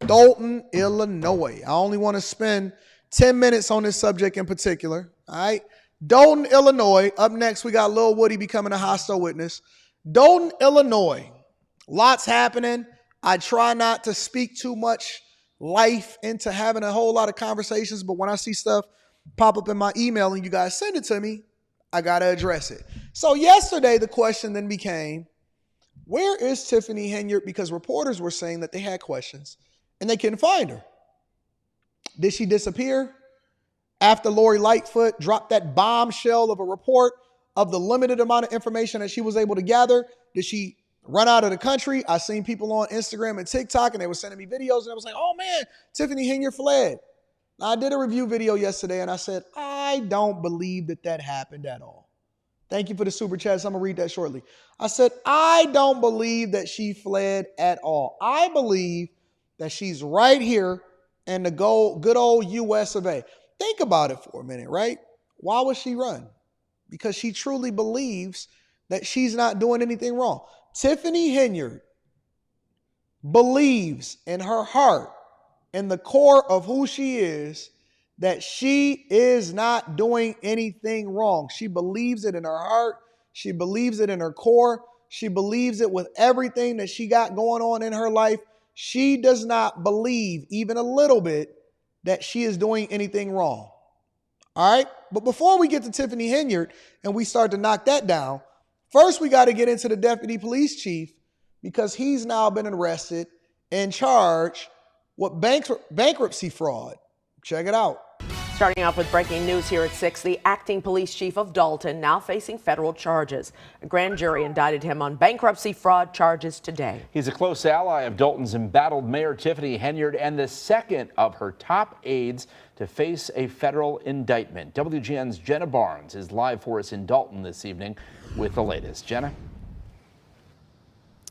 Dolton, Illinois. I only want to spend 10 minutes on this subject in particular. All right. Dolton, Illinois. Up next, we got Lil Woody becoming a hostile witness. Dolton, Illinois. Lots happening. I try not to speak too much life into having a whole lot of conversations, but when I see stuff pop up in my email and you guys send it to me, I got to address it. So yesterday, the question then became, where is Tiffany Henyard? Because reporters were saying that they had questions and they couldn't find her. Did she disappear after Lori Lightfoot dropped that bombshell of a report of the limited amount of information that she was able to gather? Did she run out of the country? I seen people on Instagram and TikTok and they were sending me videos and I was like, oh man, Tiffany Henyard fled. Now, I did a review video yesterday and I said, I don't believe that that happened at all. Thank you for the super chats. I'm going to read that shortly. I said, I don't believe that she fled at all. I believe that she's right here in the good old US of A. Think about it for a minute, right? Why would she run? Because she truly believes that she's not doing anything wrong. Tiffany Henyard believes in her heart, in the core of who she is, that she is not doing anything wrong. She believes it in her heart. She believes it in her core. She believes it with everything that she got going on in her life. She does not believe even a little bit that she is doing anything wrong. All right? But before we get to Tiffany Henyard and we start to knock that down, first we got to get into the deputy police chief because he's now been arrested and charged with bankruptcy fraud. Check it out. Starting off with breaking news here at 6, the acting police chief of Dolton now facing federal charges. A grand jury indicted him on bankruptcy fraud charges today. He's a close ally of Dolton's embattled Mayor Tiffany Henyard and the second of her top aides to face a federal indictment. WGN's Jenna Barnes is live for us in Dolton this evening with the latest. Jenna?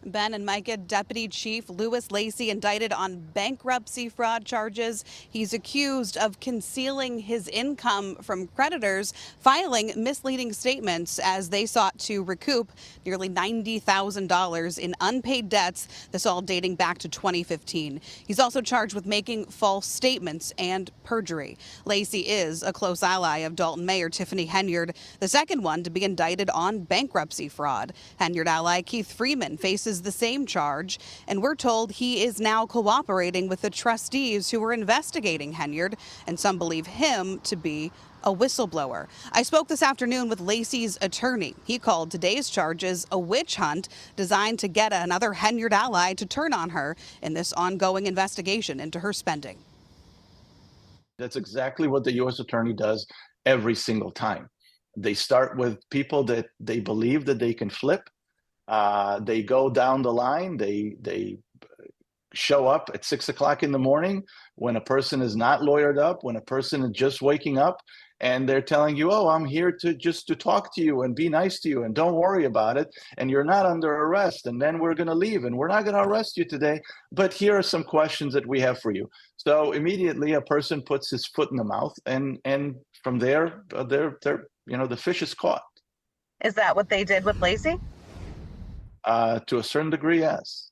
Ben and Micah, Deputy Chief Louis Lacey indicted on bankruptcy fraud charges. He's accused of concealing his income from creditors, filing misleading statements as they sought to recoup nearly $90,000 in unpaid debts, this all dating back to 2015. He's also charged with making false statements and perjury. Lacey is a close ally of Dolton Mayor Tiffany Henyard, the second one to be indicted on bankruptcy fraud. Henyard ally Keith Freeman faces the same charge, and we're told he is now cooperating with the trustees who were investigating Henyard, and some believe him to be a whistleblower. I spoke this afternoon with Lacey's attorney. He called today's charges a witch hunt designed to get another Henyard ally to turn on her in this ongoing investigation into her spending. That's exactly what the U.S. attorney does every single time. They start with people that they believe that they can flip. They go down the line. They show up at 6 o'clock in the morning when a person is not lawyered up, when a person is just waking up, and they're telling you, oh, I'm here to talk to you and be nice to you and don't worry about it. And you're not under arrest. And then we're going to leave and we're not going to arrest you today. But here are some questions that we have for you. So immediately a person puts his foot in the mouth and from there, the fish is caught. Is that what they did with Lacey? To a certain degree, yes.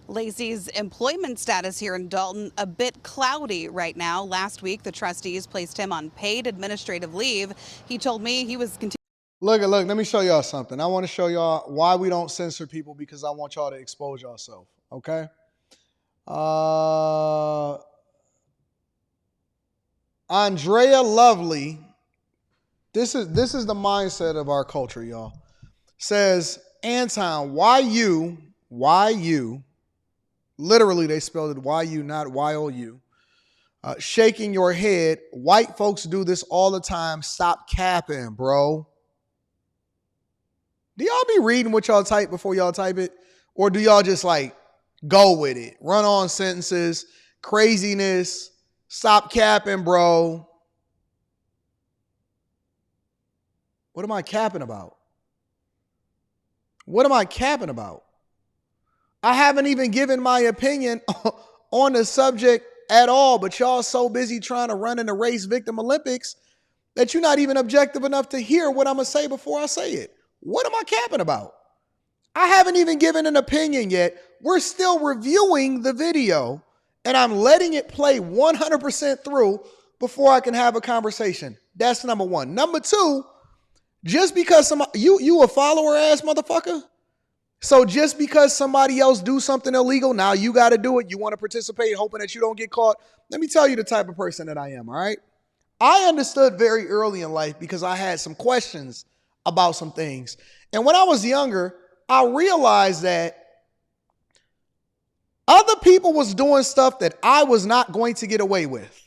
Lacey's employment status here in Dolton a bit cloudy right now. Last week, the trustees placed him on paid administrative leave. He told me he was continuing. Look, let me show y'all something. I want to show y'all why we don't censor people because I want y'all to expose yourself, okay? Andrea Lovely, this is the mindset of our culture, y'all. Says, Anton, why you, literally they spelled it Y-U, not Y-O-U, shaking your head. White folks do this all the time. Stop capping, bro. Do y'all be reading what y'all type before y'all type it? Or do y'all just like go with it? Run on sentences, craziness, stop capping, bro. What am I capping about? What am I capping about? I haven't even given my opinion on the subject at all, but y'all so busy trying to run in the race victim Olympics that you're not even objective enough to hear what I'm going to say before I say it. What am I capping about? I haven't even given an opinion yet we're still reviewing the video and I'm letting it play 100% through before I can have a conversation. That's number one. Number two, just because you a follower ass motherfucker. So just because somebody else do something illegal, now you got to do it. You want to participate hoping that you don't get caught. Let me tell you the type of person that I am, all right? I understood very early in life because I had some questions about some things. And when I was younger, I realized that other people was doing stuff that I was not going to get away with.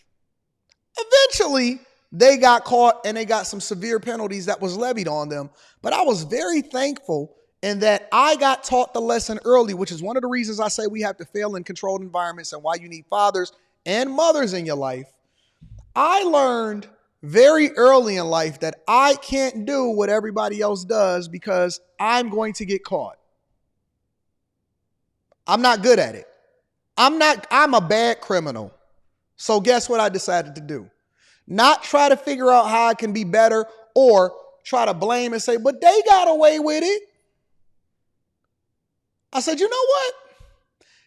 Eventually, they got caught and they got some severe penalties that was levied on them. But I was very thankful in that I got taught the lesson early, which is one of the reasons I say we have to fail in controlled environments and why you need fathers and mothers in your life. I learned very early in life that I can't do what everybody else does because I'm going to get caught. I'm not good at it. I'm a bad criminal. So guess what I decided to do? Not try to figure out how I can be better or try to blame and say, but they got away with it. I said, you know what?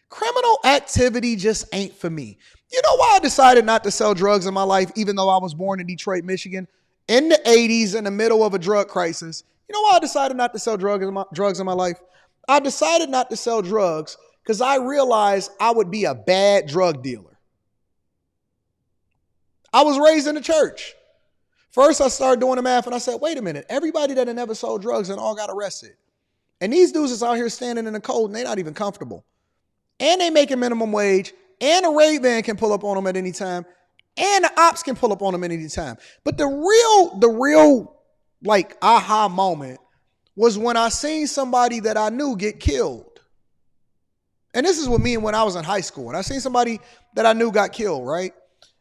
Criminal activity just ain't for me. You know why I decided not to sell drugs in my life, even though I was born in Detroit, Michigan, in the 80s, in the middle of a drug crisis? You know why I decided not to sell drugs in my life? I decided not to sell drugs because I realized I would be a bad drug dealer. I was raised in the church. First, I started doing the math and I said, wait a minute, everybody that had never sold drugs and all got arrested. And these dudes is out here standing in the cold and they're not even comfortable. And they making minimum wage, and a raid van can pull up on them at any time, and the ops can pull up on them at any time. But the real like aha moment was when I seen somebody that I knew get killed. And this is with me when I was in high school. And I seen somebody that I knew got killed, right?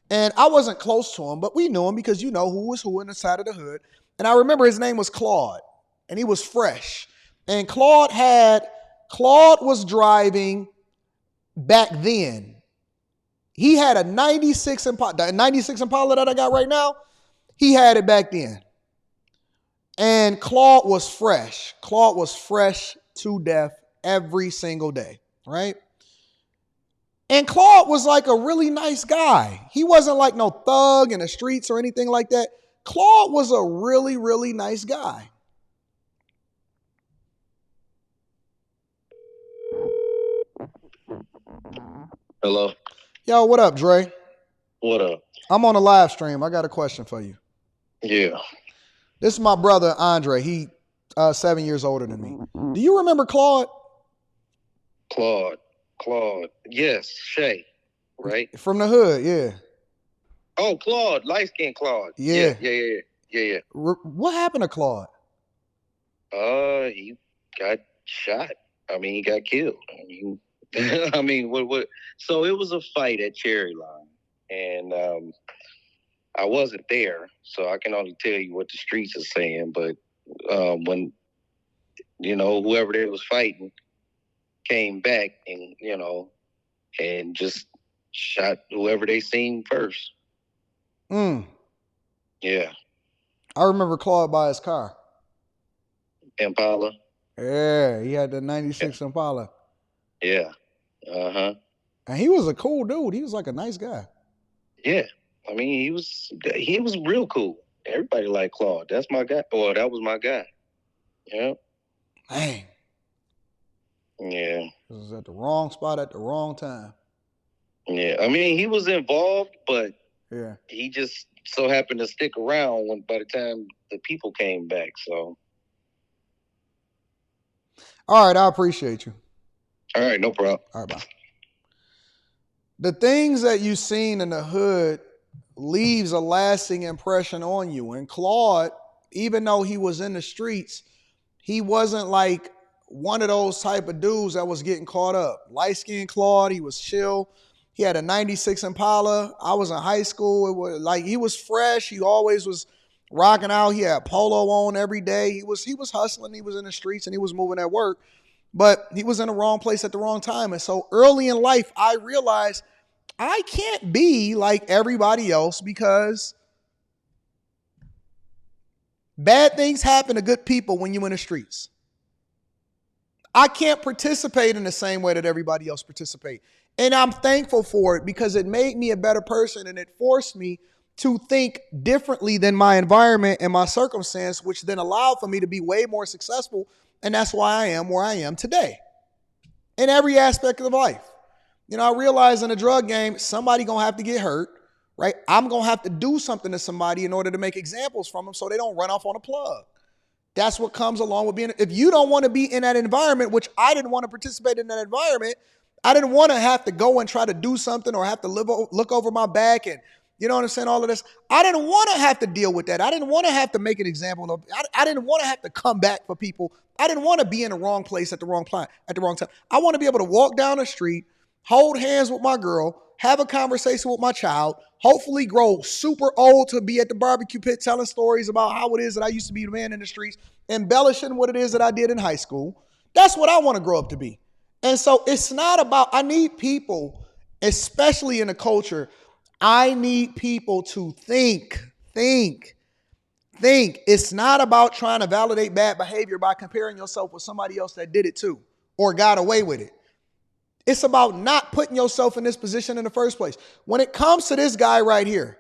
And I wasn't close to him, but we knew him because you know who was who in the side of the hood. And I remember his name was Claude, and he was fresh. And Claude was driving back then. He had a 96 Impala, the 96 Impala that I got right now. He had it back then. And Claude was fresh. Claude was fresh to death every single day, right? And Claude was like a really nice guy. He wasn't like no thug in the streets or anything like that. Claude was a really, really nice guy. Hello. Yo, what up, Dre? What up? I'm on a live stream. I got a question for you. Yeah. This is my brother, Andre. He 7 years older than me. Do you remember Claude? Claude. Yes, Shay, right? From the hood, yeah. Oh, Claude, light-skinned Claude. Yeah. Yeah. What happened to Claude? He got shot. I mean, he got killed. I mean, what? So it was a fight at Cherry Line, and I wasn't there, so I can only tell you what the streets are saying. But when whoever they was fighting came back and and just shot whoever they seen first. Yeah. I remember Claude by his car. Impala. Yeah, he had the 96 Impala. Yeah. Uh-huh. And he was a cool dude. He was like a nice guy. Yeah. I mean, he was real cool. Everybody liked Claude. That's my guy. Well, that was my guy. Yeah. Man. Yeah. He was at the wrong spot at the wrong time. Yeah. I mean, he was involved, but yeah, he just so happened to stick around by the time the people came back. So. All right. I appreciate you. All right. No problem. All right. Bye. The things that you've seen in the hood leaves a lasting impression on you. And Claude, even though he was in the streets, he wasn't like one of those type of dudes that was getting caught up. Light-skinned Claude, he was chill. He had a 96 Impala. I was in high school. It was like he was fresh. He always was rocking out. He had polo on every day. He was hustling. He was in the streets and he was moving at work. But he was in the wrong place at the wrong time. And so early in life, I realized I can't be like everybody else because bad things happen to good people when you're in the streets. I can't participate in the same way that everybody else participate. And I'm thankful for it because it made me a better person and it forced me to think differently than my environment and my circumstance, which then allowed for me to be way more successful. And that's why I am where I am today in every aspect of life. You know, I realize in the drug game, somebody gonna have to get hurt, right? I'm gonna have to do something to somebody in order to make examples from them so they don't run off on a plug. That's what comes along with being, if you don't want to be in that environment, which I didn't want to participate in that environment, I didn't want to have to go and try to do something or have to look over my back and, you know what I'm saying, all of this. I didn't want to have to deal with that. I didn't want to have to make an example of, I didn't want to have to come back for people. I didn't want to be in the wrong place at the wrong time. I want to be able to walk down the street, hold hands with my girl, have a conversation with my child, hopefully grow super old to be at the barbecue pit telling stories about how it is that I used to be the man in the streets, embellishing what it is that I did in high school. That's what I want to grow up to be. And so it's not about, I need people, especially in the culture, I need people to think. It's not about trying to validate bad behavior by comparing yourself with somebody else that did it too or got away with it. It's about not putting yourself in this position in the first place. When it comes to this guy right here,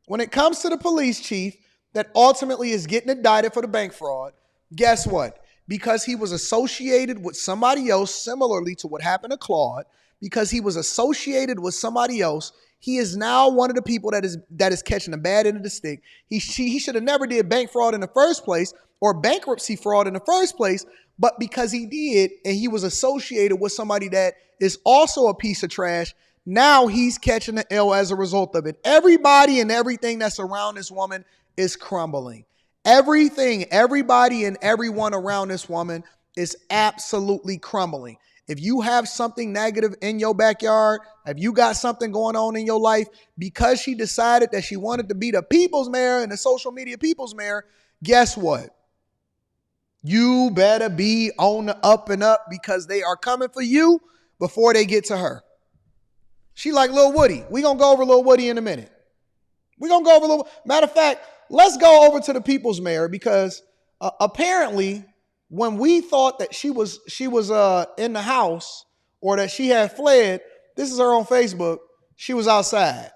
when it comes to the police chief that ultimately is getting indicted for the bank fraud, guess what? Because he was associated with somebody else, similarly to what happened to Claude, because he was associated with somebody else, he is now one of the people that is catching the bad end of the stick. He should have never did bank fraud in the first place or bankruptcy fraud in the first place, but because he did and he was associated with somebody that is also a piece of trash, now he's catching the L as a result of it. Everybody and everything that's around this woman is crumbling. Everything, everybody and everyone around this woman is absolutely crumbling. If you have something negative in your backyard, if you got something going on in your life, because she decided that she wanted to be the people's mayor and the social media people's mayor, guess what? You better be on the up and up because they are coming for you before they get to her. She like Lil Woody. We're going to go over Lil Woody in a minute. We're going to go over Lil. Matter of fact, let's go over to the people's mayor because apparently when we thought that she was in the house or that she had fled, this is her on Facebook, she was outside.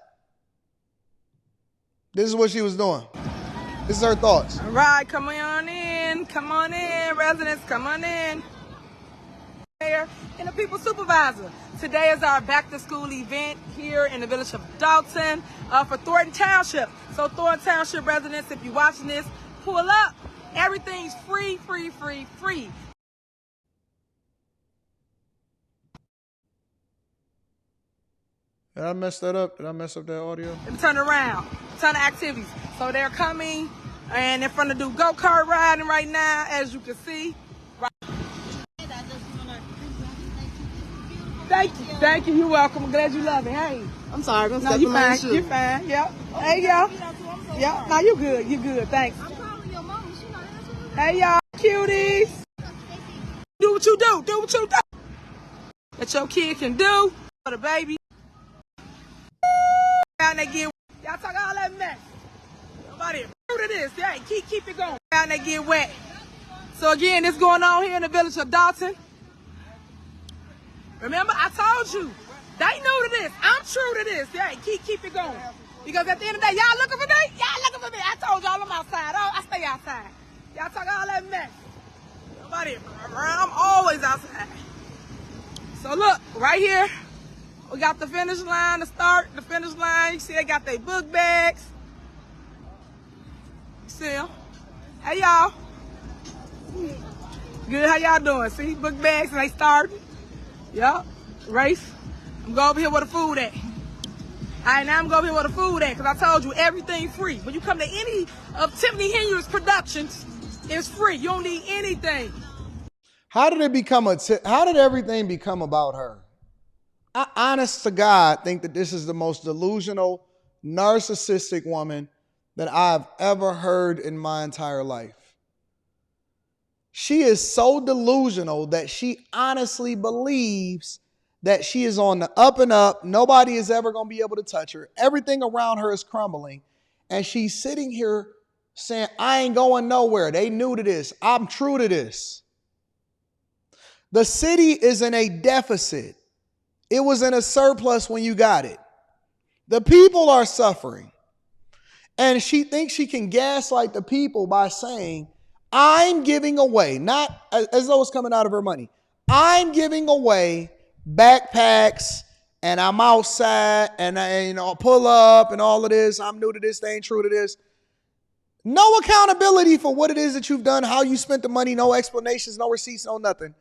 This is what she was doing. This is her thoughts. All right, come on in, residents, come on in. Mayor and the people supervisor. Today is our back to school event here in the village of Dolton for Thornton Township. So Thornton Township residents, if you're watching this, pull up. Everything's free. Did I mess that up? Did I mess up that audio? And turn around, ton of activities. So they're coming and they're going to do go-kart riding right now, as you can see. Thank you. You're welcome. I'm glad you love it. Hey. I'm sorry. No, you're fine. You're fine. Yep. Hey, y'all. Yeah. No, you good. You good. Thanks. I'm calling your mom. She not answering. Hey, y'all. Cuties. Do what you do. Do what you do. That your kid can do. For the baby. And they get. Y'all talk all that mess. Nobody true to this. Hey, keep it going. And they get wet. So again, this going on here in the village of Dolton. Remember, I told you, they new to this. I'm true to this. Yeah, keep it going. Because at the end of the day, y'all looking for me? Y'all looking for me. I told y'all I'm outside. Oh, I stay outside. Y'all talk all that mess. Nobody around. I'm always outside. So look, right here, we got the finish line, the finish line. You see they got their book bags. You see them? Hey, y'all. Good, how y'all doing? See, book bags and they starting. Yup, race. I'm going over here where the food at. All right, now I'm going over here where the food at, because I told you everything free. When you come to any of Tiffany Henyard's productions, it's free. You don't need anything. How did everything become about her? I, honest to God, think that this is the most delusional, narcissistic woman that I've ever heard in my entire life. She is so delusional that she honestly believes that she is on the up and up. Nobody is ever going to be able to touch her. Everything around her is crumbling. And she's sitting here saying, I ain't going nowhere. They new to this. I'm true to this. The city is in a deficit. It was in a surplus when you got it. The people are suffering. And she thinks she can gaslight the people by saying, I'm giving away, not as though it's coming out of her money. I'm giving away backpacks and I'm outside and I'll pull up and all of this. I'm new to this, they ain't true to this. No accountability for what it is that you've done, how you spent the money, no explanations, no receipts, no nothing.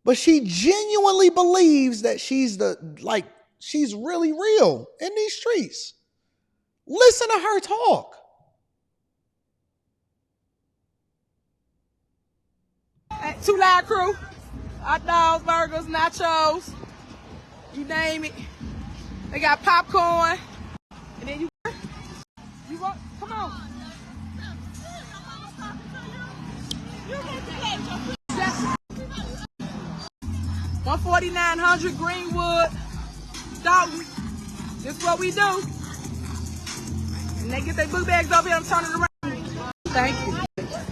But she genuinely believes that she's really real in these streets. Listen to her talk. Hey, 2 Live Crew, hot dogs, burgers, nachos, you name it. They got popcorn. And then you want, come on. That's 14900 Greenwood, Dolton. This is what we do. And they get their book bags over here and turn it around. Thank you.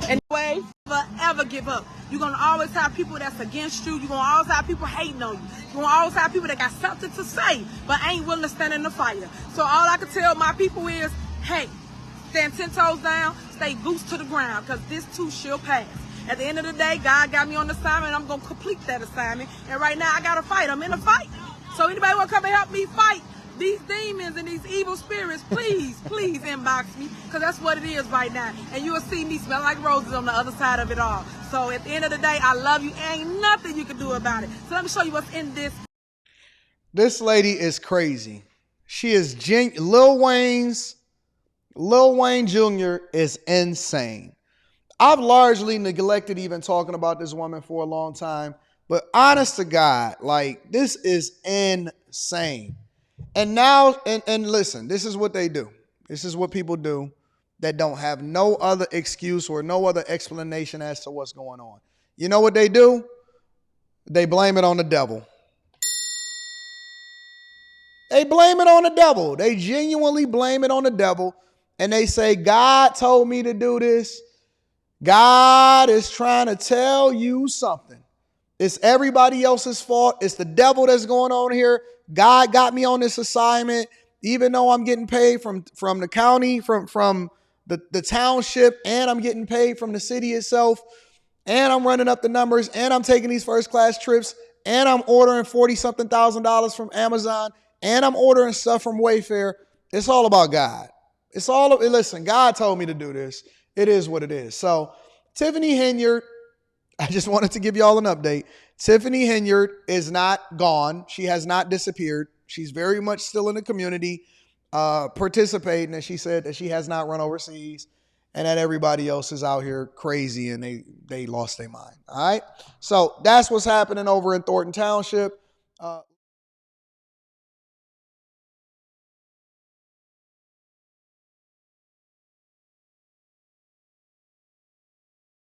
And way, never ever give up. You're gonna always have people that's against you. You're gonna always have people hating on you. You're gonna always have people that got something to say, but ain't willing to stand in the fire. So all I can tell my people is, hey, stand 10 toes down, stay boots to the ground, because this too shall pass. At the end of the day, God got me on the assignment, and I'm gonna complete that assignment. And right now I gotta fight. I'm in a fight. So anybody wanna come and help me fight these demons and these evil spirits, please, please inbox me, because that's what it is right now. And you'll see me smell like roses on the other side of it all. So at the end of the day, I love you. Ain't nothing you can do about it. So let me show you what's in this. This lady is crazy. She is Lil Wayne Jr. is insane. I've largely neglected even talking about this woman for a long time, but honest to God, like, this is insane. And now, and listen, this is what they do. This is what people do that don't have no other excuse or no other explanation as to what's going on. You know what they do? They blame it on the devil. They blame it on the devil. They genuinely blame it on the devil. And they say, God told me to do this. God is trying to tell you something. It's everybody else's fault. It's the devil that's going on here. God got me on this assignment, even though I'm getting paid from the county, from the township, and I'm getting paid from the city itself, and I'm running up the numbers, and I'm taking these first class trips, and I'm ordering $40-something thousand from Amazon, and I'm ordering stuff from Wayfair. It's all about God. Listen, God told me to do this. It is what it is. So Tiffany Henyard, I just wanted to give y'all an update. Tiffany Henyard is not gone. She has not disappeared. She's very much still in the community, participating. And she said that she has not run overseas and that everybody else is out here crazy and they lost their mind. All right. So that's what's happening over in Thornton Township.